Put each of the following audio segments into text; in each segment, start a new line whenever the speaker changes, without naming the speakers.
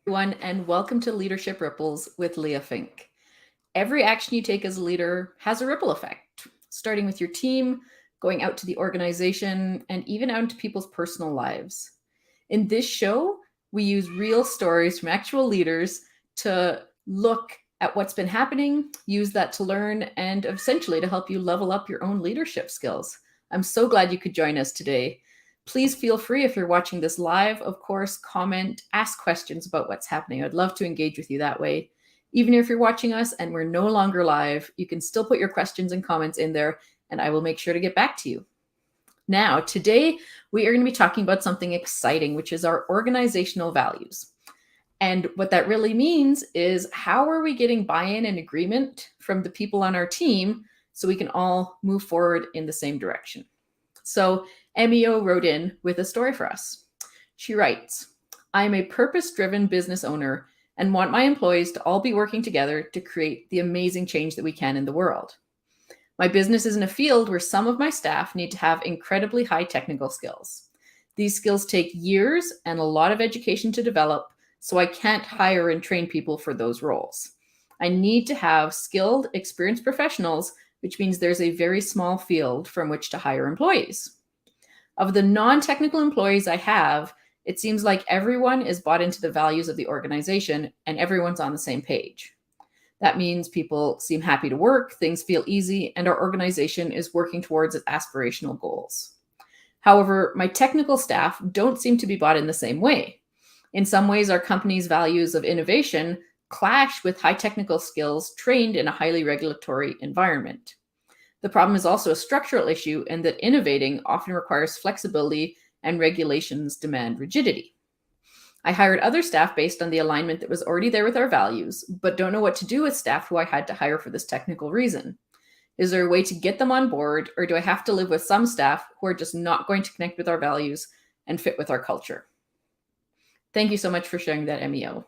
everyone, and welcome to Leadership Ripples with Leah Fink. Every action you take as a leader has a ripple effect, starting with your team, going out to the organization, and even out into people's personal lives. In this show, we use real stories from actual leaders to look at what's been happening, use that to learn, and essentially to help you level up your own leadership skills. I'm so glad you could join us today. Please feel free if you're watching this live, of course, comment, ask questions about what's happening. I'd love to engage with you that way. Even if you're watching us and we're no longer live, you can still put your questions and comments in there, and I will make sure to get back to you. Now, today we are going to be talking about something exciting, which is our organizational values. And what that really means is how are we getting buy-in and agreement from the people on our team so we can all move forward in the same direction. So MEO wrote in with a story for us. She writes, I am a purpose-driven business owner and want my employees to all be working together to create the amazing change that we can in the world. My business is in a field where some of my staff need to have incredibly high technical skills. These skills take years and a lot of education to develop, so I can't hire and train people for those roles. I need to have skilled, experienced professionals, which means there's a very small field from which to hire employees. Of the non-technical employees I have, it seems like everyone is bought into the values of the organization and everyone's on the same page. That means people seem happy to work, things feel easy, and our organization is working towards its aspirational goals. However, my technical staff don't seem to be bought in the same way. In some ways, our company's values of innovation clash with high technical skills trained in a highly regulatory environment. The problem is also a structural issue in that innovating often requires flexibility and regulations demand rigidity. I hired other staff based on the alignment that was already there with our values, but don't know what to do with staff who I had to hire for this technical reason. Is there a way to get them on board, or do I have to live with some staff who are just not going to connect with our values and fit with our culture? Thank you so much for sharing that, MEO.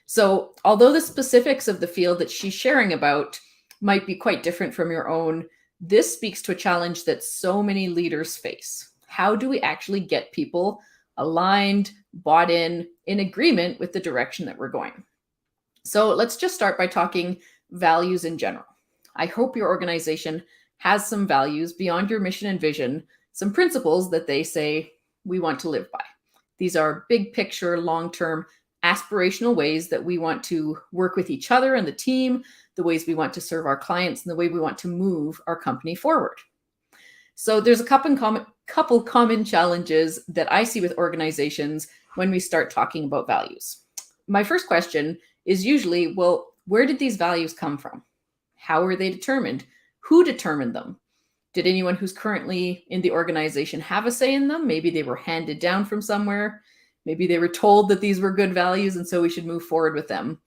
So, although the specifics of the field that she's sharing about might be quite different from your own, this speaks to a challenge that so many leaders face. How do we actually get people aligned, bought in agreement with the direction that we're going? So let's just start by talking values in general. I hope your organization has some values beyond your mission and vision, some principles that they say we want to live by. These are big picture, long-term, aspirational ways that we want to work with each other and the team, the ways we want to serve our clients, and the way we want to move our company forward. So there's a couple common challenges that I see with organizations when we start talking about values. My first question is usually, well, where did these values come from? How were they determined? Who determined them? Did anyone who's currently in the organization have a say in them? Maybe they were handed down from somewhere. Maybe they were told that these were good values and so we should move forward with them.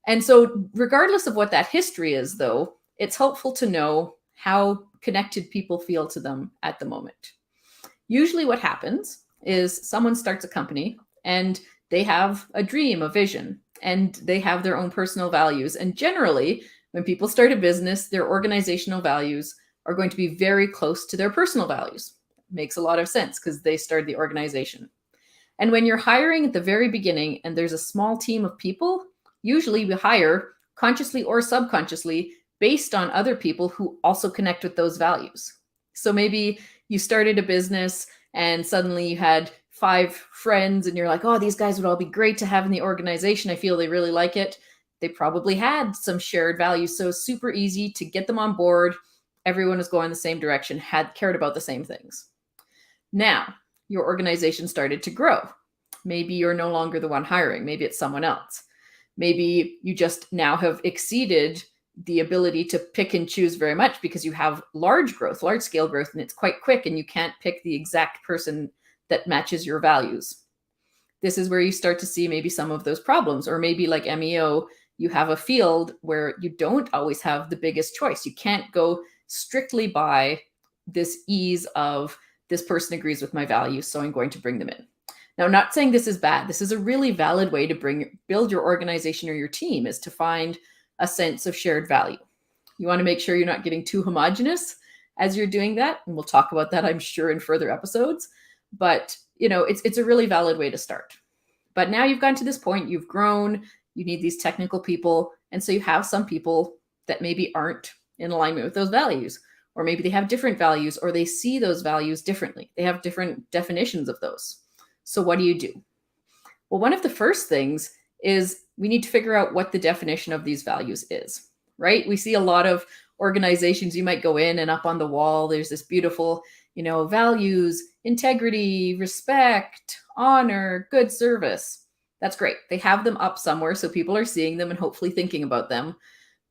And so regardless of what that history is, though, it's helpful to know how connected people feel to them at the moment. Usually what happens is someone starts a company and they have a dream, a vision, and they have their own personal values. And generally, when people start a business, their organizational values are going to be very close to their personal values. Makes a lot of sense because they started the organization. And when you're hiring at the very beginning and there's a small team of people, usually we hire consciously or subconsciously based on other people who also connect with those values. So maybe you started a business and suddenly you had 5 friends and you're like, oh, these guys would all be great to have in the organization. I feel they really like it. They probably had some shared values. So super easy to get them on board. Everyone was going the same direction, had cared about the same things. Now, your organization started to grow. Maybe you're no longer the one hiring. Maybe it's someone else. Maybe you just now have exceeded the ability to pick and choose very much because you have large scale growth, and it's quite quick and you can't pick the exact person that matches your values. This is where you start to see maybe some of those problems, or maybe like MEO, you have a field where you don't always have the biggest choice. You can't go strictly by this ease of this person agrees with my values, so I'm going to bring them in. Now, I'm not saying this is bad. This is a really valid way to build your organization or your team, is to find a sense of shared value. You want to make sure you're not getting too homogenous as you're doing that. And we'll talk about that, I'm sure, in further episodes. But, it's a really valid way to start. But now you've gotten to this point, you've grown, you need these technical people. And so you have some people that maybe aren't in alignment with those values, or maybe they have different values, or they see those values differently. They have different definitions of those. So what do you do? Well, one of the first things is we need to figure out what the definition of these values is, right? We see a lot of organizations, you might go in and up on the wall, there's this beautiful, values, integrity, respect, honor, good service. That's great. They have them up somewhere so people are seeing them and hopefully thinking about them.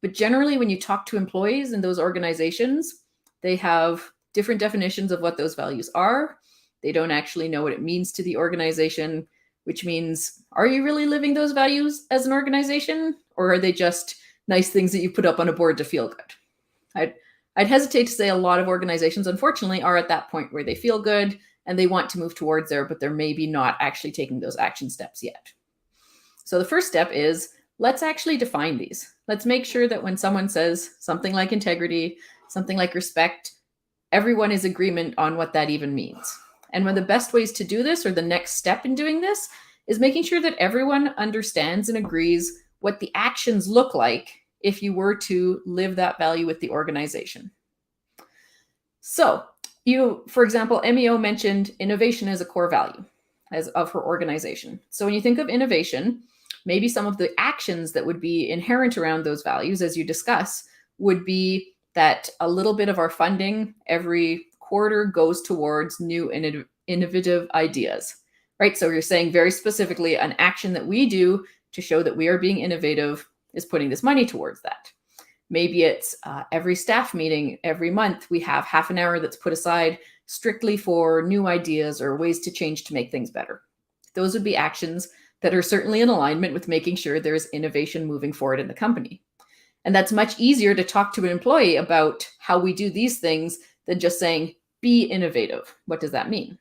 But generally, when you talk to employees in those organizations, they have different definitions of what those values are. They don't actually know what it means to the organization, which means, are you really living those values as an organization? Or are they just nice things that you put up on a board to feel good? I'd hesitate to say a lot of organizations, unfortunately, are at that point where they feel good and they want to move towards there, but they're maybe not actually taking those action steps yet. So the first step is, let's actually define these. Let's make sure that when someone says something like integrity, something like respect, everyone is in agreement on what that even means. And one of the best ways to do this, or the next step in doing this, is making sure that everyone understands and agrees what the actions look like if you were to live that value with the organization. So for example, MEO mentioned innovation as a core value of her organization. So when you think of innovation, maybe some of the actions that would be inherent around those values, as you discuss, would be that a little bit of our funding every quarter goes towards new and innovative ideas, right? So you're saying very specifically an action that we do to show that we are being innovative is putting this money towards that. Maybe it's every staff meeting, every month, we have half an hour that's put aside strictly for new ideas or ways to change to make things better. Those would be actions that are certainly in alignment with making sure there's innovation moving forward in the company. And that's much easier to talk to an employee about how we do these things than just saying, be innovative. What does that mean?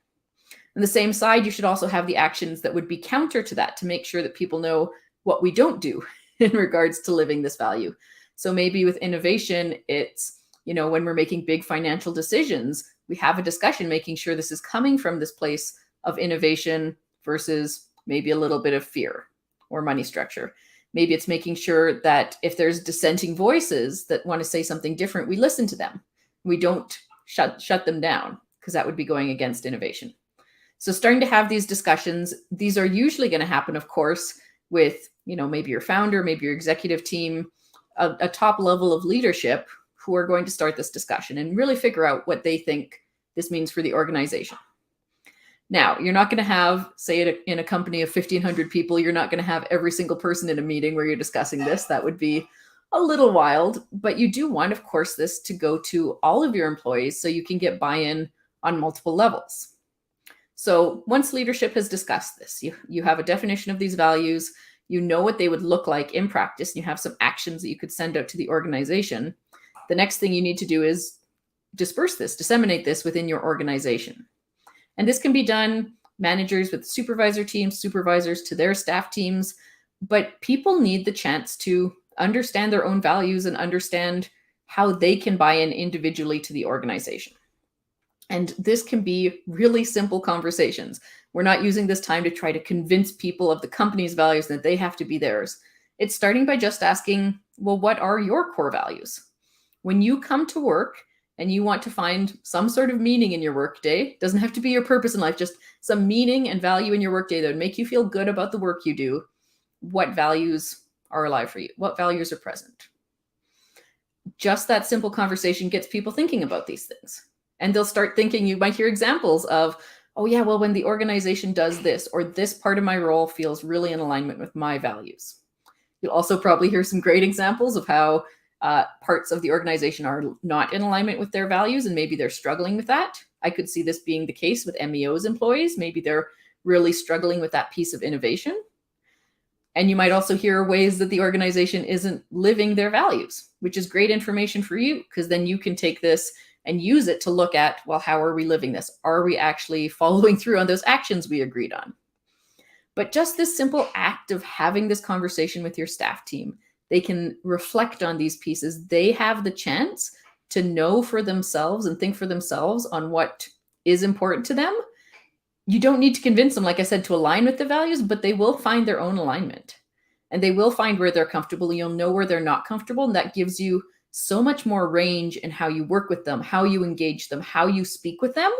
On the same side, you should also have the actions that would be counter to that to make sure that people know what we don't do in regards to living this value. So maybe with innovation, it's, when we're making big financial decisions, we have a discussion making sure this is coming from this place of innovation versus maybe a little bit of fear or money structure. Maybe it's making sure that if there's dissenting voices that want to say something different, we listen to them. We don't shut them down, because that would be going against innovation. So starting to have these discussions, these are usually going to happen, of course, with, maybe your founder, maybe your executive team, a top level of leadership who are going to start this discussion and really figure out what they think this means for the organization. Now, you're not going to have, say, in a company of 1,500 people, you're not going to have every single person in a meeting where you're discussing this. That would be a little wild, but you do want, of course, this to go to all of your employees so you can get buy-in on multiple levels. So once leadership has discussed this, you have a definition of these values, you know what they would look like in practice, and you have some actions that you could send out to the organization. The next thing you need to do is disseminate this within your organization. And this can be done, managers with supervisor teams, supervisors to their staff teams, but people need the chance to understand their own values and understand how they can buy in individually to the organization. And this can be really simple conversations. We're not using this time to try to convince people of the company's values that they have to be theirs. It's starting by just asking, well, what are your core values? When you come to work and you want to find some sort of meaning in your workday, doesn't have to be your purpose in life, just some meaning and value in your workday that would make you feel good about the work you do, what values are alive for you? What values are present? Just that simple conversation gets people thinking about these things. And they'll start thinking, you might hear examples of, oh yeah, well, when the organization does this, or this part of my role feels really in alignment with my values. You'll also probably hear some great examples of how parts of the organization are not in alignment with their values, and maybe they're struggling with that. I could see this being the case with MEO's employees. Maybe they're really struggling with that piece of innovation. And you might also hear ways that the organization isn't living their values, which is great information for you, because then you can take this and use it to look at, well, how are we living this? Are we actually following through on those actions we agreed on? But just this simple act of having this conversation with your staff team, they can reflect on these pieces. They have the chance to know for themselves and think for themselves on what is important to them. you don't need to convince them, like I said, to align with the values, but they will find their own alignment and they will find where they're comfortable. You'll know where they're not comfortable. And that gives you so much more range in how you work with them, how you engage them, how you speak with them.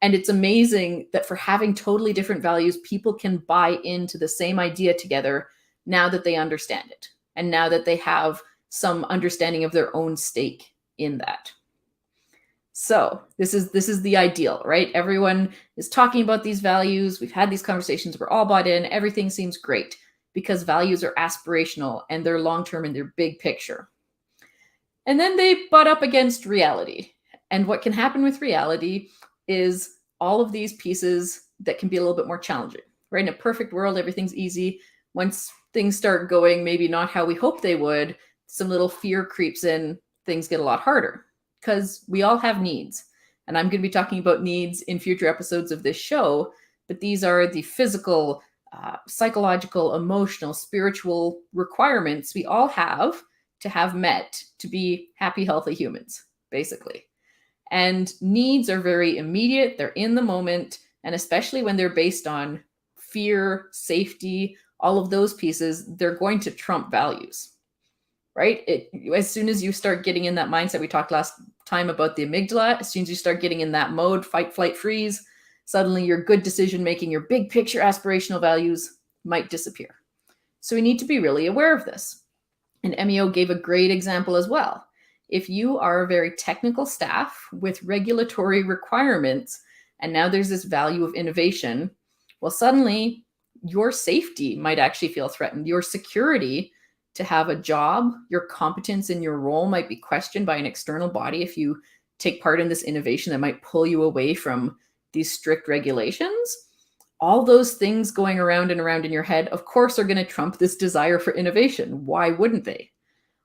And it's amazing that for having totally different values, people can buy into the same idea together now that they understand it and now that they have some understanding of their own stake in that. So this is the ideal, right? Everyone is talking about these values. We've had these conversations. We're all bought in. Everything seems great because values are aspirational and they're long-term in their big picture. And then they butt up against reality. And what can happen with reality is all of these pieces that can be a little bit more challenging, right? In a perfect world, everything's easy. Once things start going maybe not how we hope they would, some little fear creeps in, things get a lot harder because we all have needs. And I'm going to be talking about needs in future episodes of this show, but these are the physical, psychological, emotional, spiritual requirements we all have met to be happy, healthy humans, basically. And needs are very immediate, they're in the moment, and especially when they're based on fear, safety, all of those pieces, they're going to trump values, right? As soon as you start getting in that mindset, we talked last time about the amygdala, as soon as you start getting in that mode, fight, flight, freeze, suddenly your good decision making, your big picture aspirational values might disappear. So we need to be really aware of this. And MEO gave a great example as well. If you are a very technical staff with regulatory requirements, and now there's this value of innovation, well, suddenly your safety might actually feel threatened. Your security to have a job, your competence in your role might be questioned by an external body if you take part in this innovation that might pull you away from these strict regulations. All those things going around and around in your head, of course, are going to trump this desire for innovation. Why wouldn't they?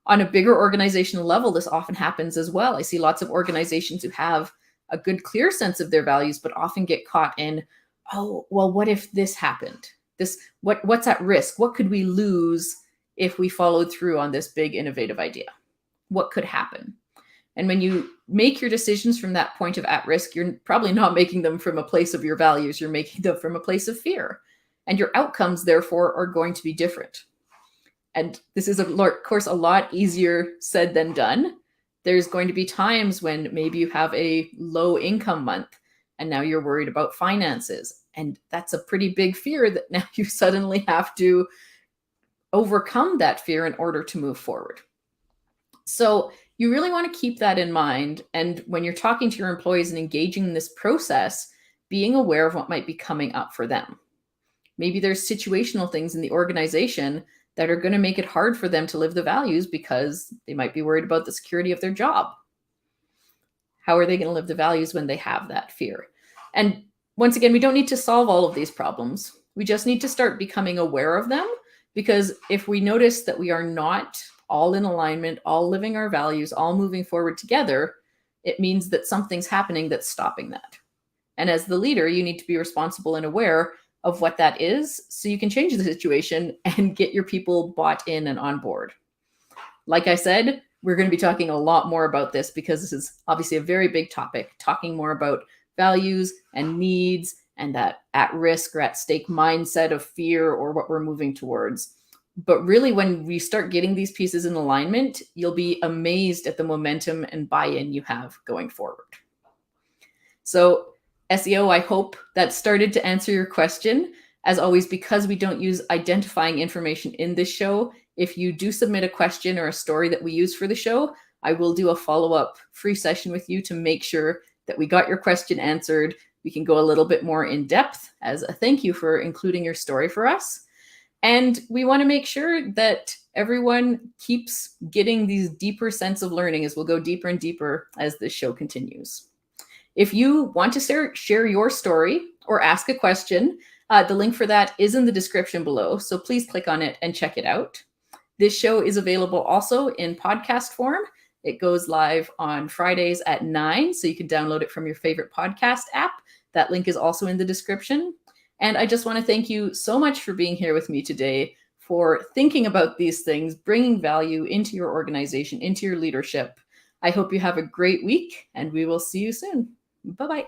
On a bigger organizational level, this often happens as well. I see lots of organizations who have a good, clear sense of their values, but often get caught in, oh, well, what if this happened? What's at risk? What could we lose if we followed through on this big, innovative idea? What could happen? And when you make your decisions from that point of at risk, you're probably not making them from a place of your values. You're making them from a place of fear. And your outcomes, therefore, are going to be different. And this is, of course, a lot easier said than done. There's going to be times when maybe you have a low income month and now you're worried about finances. And that's a pretty big fear that now you suddenly have to overcome that fear in order to move forward. So you really want to keep that in mind. And when you're talking to your employees and engaging in this process, being aware of what might be coming up for them. Maybe there's situational things in the organization that are going to make it hard for them to live the values because they might be worried about the security of their job. How are they going to live the values when they have that fear? And once again, we don't need to solve all of these problems. We just need to start becoming aware of them, because if we notice that we are not all in alignment, all living our values, all moving forward together, it means that something's happening that's stopping that. And as the leader, you need to be responsible and aware of what that is so you can change the situation and get your people bought in and on board. Like I said, we're going to be talking a lot more about this because this is obviously a very big topic, talking more about values and needs and that at risk or at stake mindset of fear or what we're moving towards. But really, when we start getting these pieces in alignment, you'll be amazed at the momentum and buy-in you have going forward. So SEO, I hope that started to answer your question. As always, because we don't use identifying information in this show, if you do submit a question or a story that we use for the show, I will do a follow-up free session with you to make sure that we got your question answered. We can go a little bit more in depth as a thank you for including your story for us. And we want to make sure that everyone keeps getting these deeper sense of learning as we'll go deeper and deeper as this show continues. If you want to share your story or ask a question, the link for that is in the description below. So please click on it and check it out. This show is available also in podcast form. It goes live on Fridays at 9, so you can download it from your favorite podcast app. That link is also in the description. And I just want to thank you so much for being here with me today, for thinking about these things, bringing value into your organization, into your leadership. I hope you have a great week, and we will see you soon. Bye-bye.